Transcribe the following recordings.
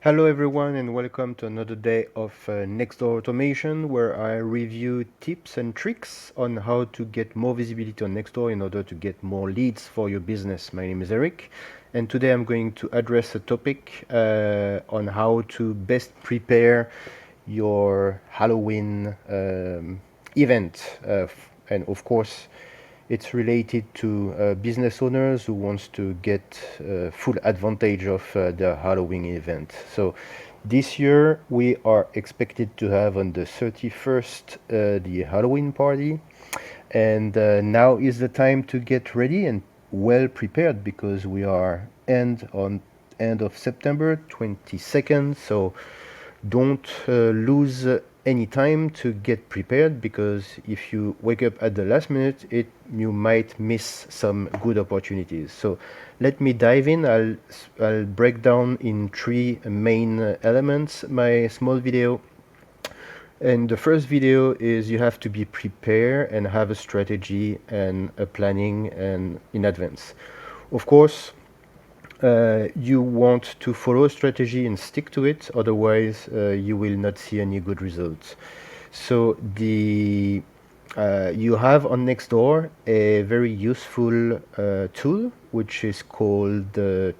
Hello everyone and welcome to another day of Nextdoor Automation, where I review tips and tricks on how to get more visibility on Nextdoor in order to get more leads for your business. My name is Eric, and today I'm going to address a topic on how to best prepare your Halloween event, and of course it's related to business owners who wants to get full advantage of the Halloween event. So this year we are expected to have on the 31st the Halloween party, and now is the time to get ready and well prepared, because we are end of September 22nd. So don't lose any time to get prepared, because if you wake up at the last minute, you might miss some good opportunities. So let me dive in. I'll break down in three main elements my small video. And the first video is you have to be prepared and have a strategy and a planning and in advance. Of course, you want to follow a strategy and stick to it, otherwise you will not see any good results. So you have on Nextdoor a very useful tool which is called the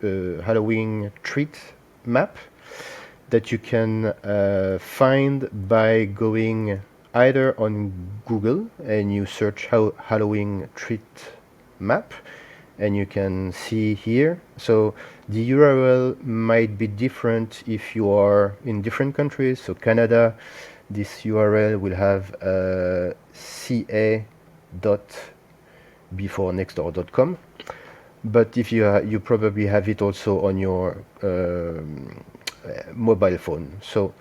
Halloween Treat Map, that you can find by going either on Google and you search Halloween Treat Map, and you can see here. So the URL might be different if you are in different countries. So Canada, this URL will have ca dot before nextdoor.com, but if you probably have it also on your mobile phone. So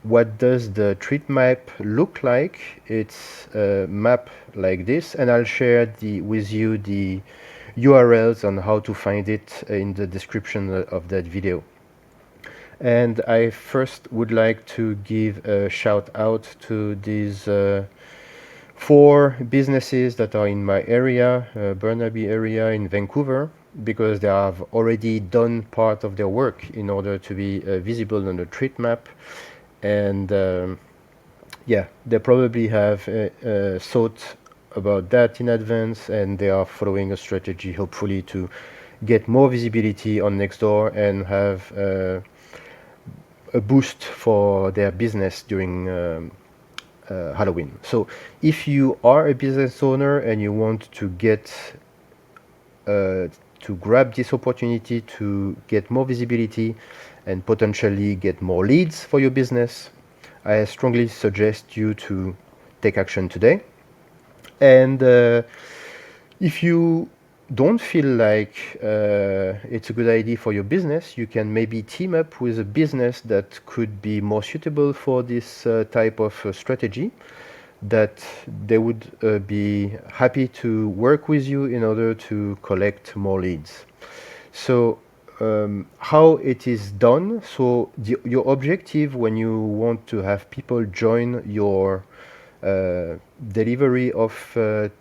what does the treat map look like? It's a map like this, and I'll share with you the URLs on how to find it in the description of that video. And I first would like to give a shout out to these four businesses that are in my area, Burnaby area in Vancouver, because they have already done part of their work in order to be visible on the treat map. And yeah, they probably have thought about that in advance, and they are following a strategy hopefully to get more visibility on Nextdoor and have a boost for their business during Halloween. So if you are a business owner and you want to get to grab this opportunity to get more visibility and potentially get more leads for your business, I strongly suggest you to take action today. And if you don't feel like it's a good idea for your business, you can maybe team up with a business that could be more suitable for this type of strategy, that they would be happy to work with you in order to collect more leads. So how it is done. So your objective when you want to have people join your delivery of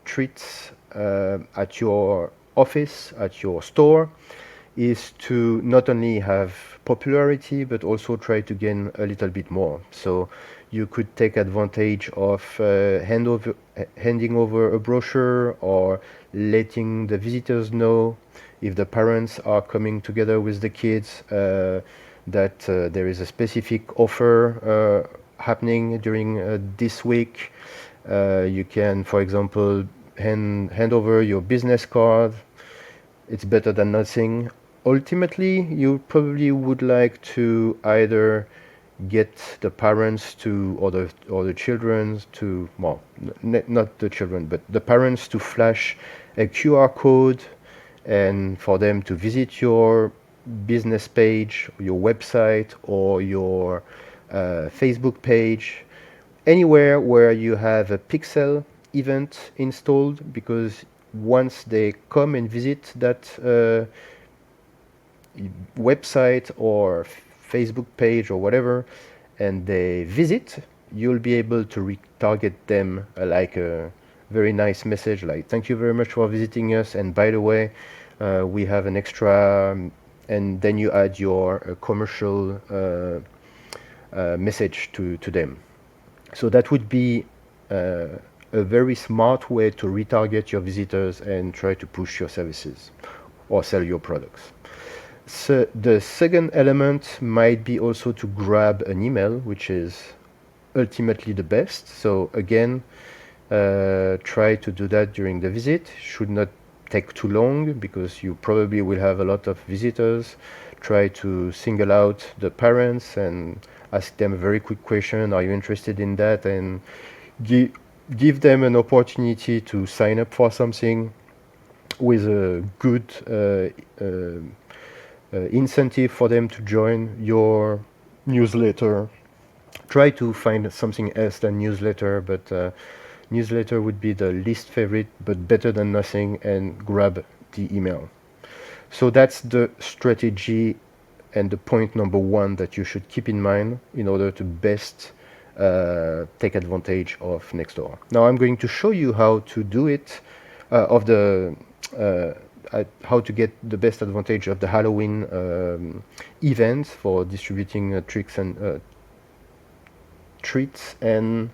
treats at your office, at your store, is to not only have popularity but also try to gain a little bit more. So you could take advantage of handing over a brochure, or letting the visitors know, if the parents are coming together with the kids, that there is a specific offer happening during this week. You can, for example, hand over your business card. It's better than nothing. Ultimately, you probably would like to either get the parents to, or the children to, well, not the children, but the parents to flash a QR code and for them to visit your business page, your website, or your Facebook page, anywhere where you have a pixel event installed, because once they come and visit that website or Facebook page or whatever, and they visit, you'll be able to retarget them like a very nice message like, thank you very much for visiting us, and by the way, we have an extra and then you add your commercial message to them. So that would be a very smart way to retarget your visitors and try to push your services or sell your products. So the second element might be also to grab an email, which is ultimately the best. So again, try to do that during the visit. Should not take too long because you probably will have a lot of visitors. Try to single out the parents and ask them a very quick question. Are you interested in that? And give them an opportunity to sign up for something with a good incentive for them to join your newsletter. Try to find something else than newsletter, but newsletter would be the least favorite, but better than nothing, and grab the email. So that's the strategy and the point number one that you should keep in mind in order to best take advantage of Nextdoor. Now I'm going to show you how to do it, how to get the best advantage of the Halloween event for distributing tricks and treats, and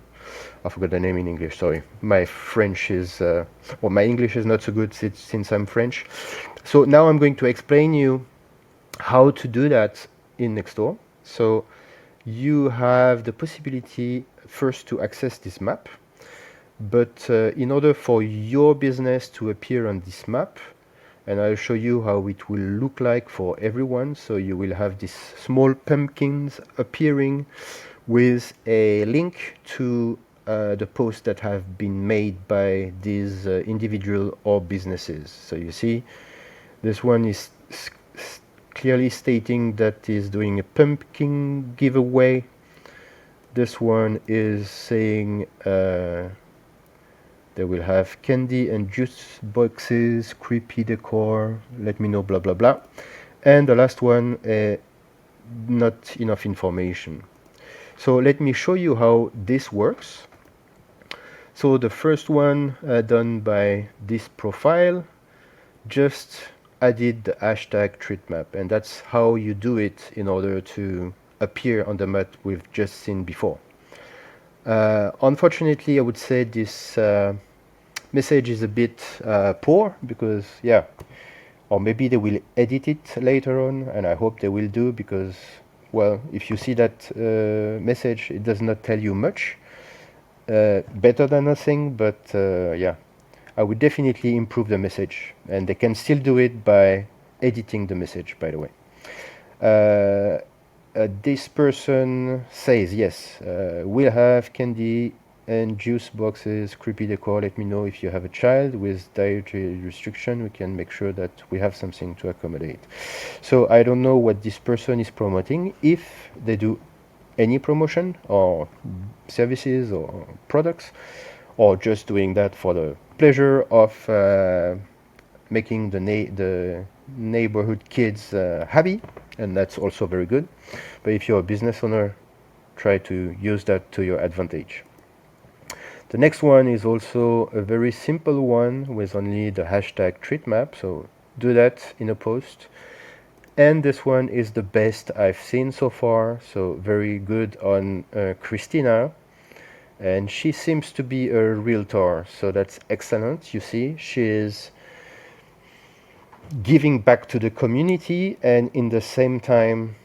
I forgot the name in English, sorry. My French is, well, my English is not so good since I'm French. So now I'm going to explain you how to do that in Nextdoor. So you have the possibility first to access this map, but in order for your business to appear on this map, and I'll show you how it will look like for everyone. So you will have these small pumpkins appearing with a link to the posts that have been made by these individual or businesses. So you see, this one is clearly stating that is doing a pumpkin giveaway. This one is saying they will have candy and juice boxes, creepy decor, let me know, blah, blah, blah. And the last one, not enough information. So let me show you how this works. So the first one done by this profile just added the hashtag TreatMap, and that's how you do it in order to appear on the map we've just seen before. Unfortunately, I would say this message is a bit poor because, yeah, or maybe they will edit it later on, and I hope they will do, because, well, if you see that message, it does not tell you much. Better than nothing, but yeah, I would definitely improve the message, and they can still do it by editing the message, by the way. This person says, yes, we'll have candy and juice boxes, creepy decor. Let me know if you have a child with dietary restriction. We can make sure that we have something to accommodate. So I don't know what this person is promoting, if they do any promotion or services or products, or just doing that for the pleasure of making the neighborhood kids happy, and that's also very good. But if you're a business owner, try to use that to your advantage. The next one is also a very simple one with only the hashtag TreatMap, so do that in a post. And this one is the best I've seen so far, so very good on Christina. And she seems to be a realtor, so that's excellent. You see, she is giving back to the community and in the same time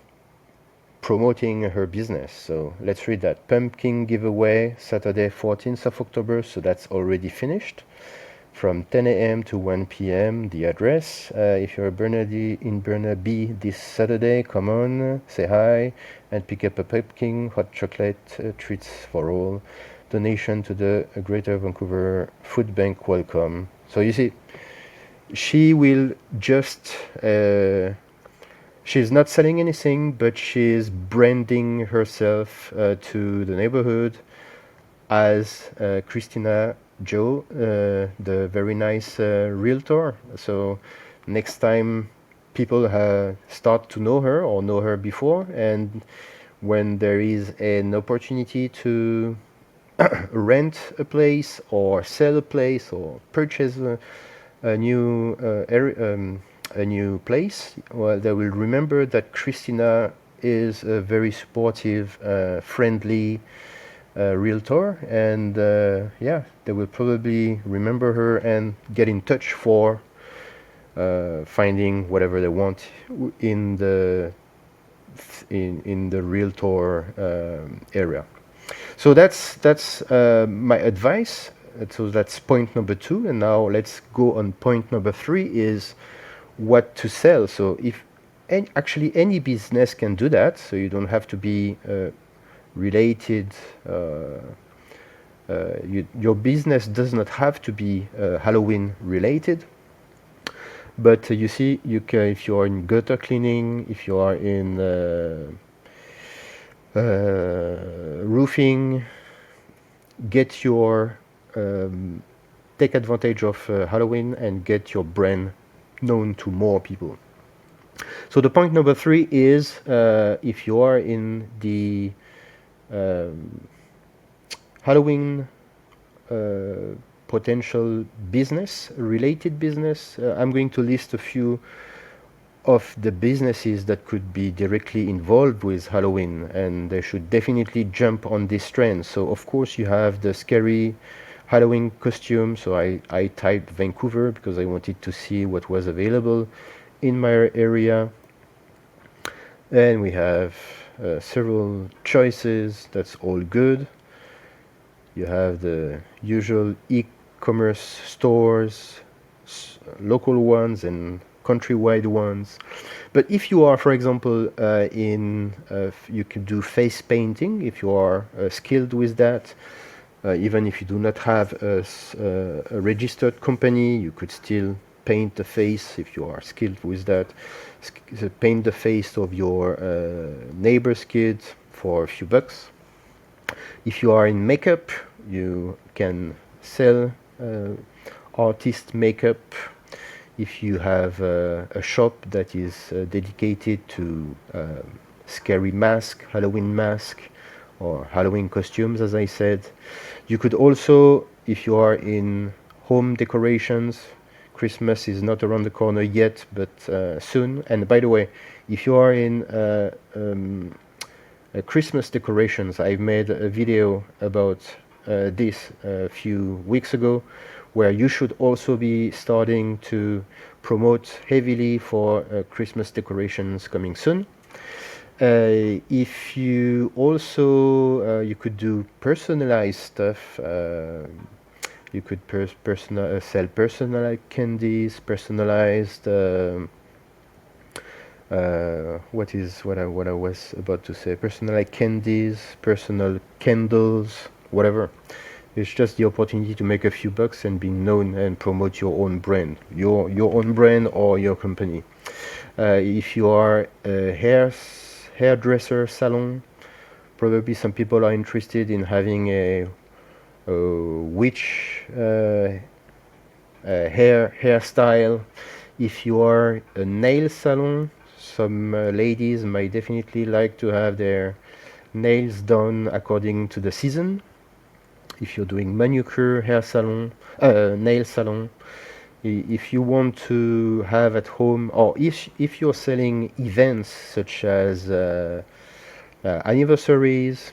promoting her business. So let's read that. Pumpkin giveaway, Saturday 14th of October, so that's already finished. From 10 a.m. to 1 p.m. The address. If you're in Burnaby this Saturday, come on, say hi, and pick up a pumpkin, hot chocolate, treats for all. Donation to the Greater Vancouver Food Bank. Welcome. So you see, she will just she's not selling anything, but she's branding herself to the neighborhood as Christina Joe, the very nice realtor. So next time people start to know her or know her before, and when there is an opportunity to rent a place or sell a place or purchase a new a new place, well, they will remember that Christina is a very supportive, friendly realtor, and yeah, they will probably remember her and get in touch for finding whatever they want in the realtor area. So that's my advice. So that's point number 2, and now let's go on point number 3, is what to sell. So if actually any business can do that, so you don't have to be related. Your business does not have to be Halloween related. But you see, you can, if you are in gutter cleaning, if you are in roofing, get your take advantage of Halloween and get your brand known to more people. So the point number 3 is if you are in the Halloween potential business, related business, I'm going to list a few of the businesses that could be directly involved with Halloween, and they should definitely jump on this trend. So of course you have the scary Halloween costume. So I typed Vancouver because I wanted to see what was available in my area, and we have several choices. That's all good. You have the usual e-commerce stores, local ones and countrywide ones. But if you are, for example, you can do face painting if you are skilled with that. Even if you do not have a registered company, you could still paint the face if you are skilled with that. Paint the face of your neighbor's kid for a few bucks. If you are in makeup, you can sell artist makeup. If you have a shop that is dedicated to scary mask, Halloween mask, or Halloween costumes, as I said. You could also, if you are in home decorations, Christmas is not around the corner yet, but soon. And by the way, if you are in Christmas decorations, I made a video about this a few weeks ago, where you should also be starting to promote heavily for Christmas decorations coming soon. If you also you could do personalized stuff. You could sell personalized candies, personalized what I was about to say, personalized candies, personal candles, whatever. It's just the opportunity to make a few bucks and be known and promote your own brand, your own brand or your company. If you are a hairdresser salon, probably some people are interested in having a witch hairstyle. If you are a nail salon, some ladies might definitely like to have their nails done according to the season. If you're doing manicure, hair salon, nail salon, if you want to have at home, or if you're selling events such as anniversaries,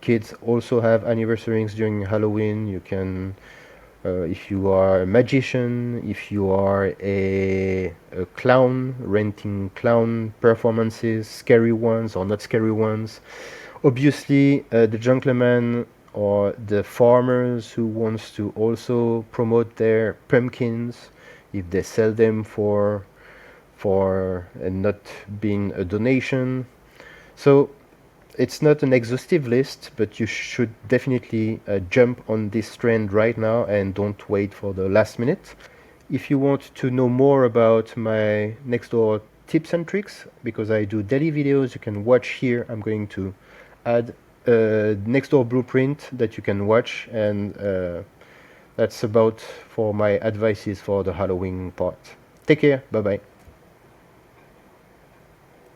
kids also have anniversaries during Halloween. You can, if you are a magician, if you are a clown, renting clown performances, scary ones or not scary ones. Obviously, the gentleman or the farmers who wants to also promote their pumpkins, if they sell them for and not being a donation. So it's not an exhaustive list, but you should definitely jump on this trend right now and don't wait for the last minute. If you want to know more about my Nextdoor tips and tricks, because I do daily videos, you can watch here. I'm going to add a Nextdoor blueprint that you can watch, and that's about for my advices for the Halloween part. Take care. Bye bye.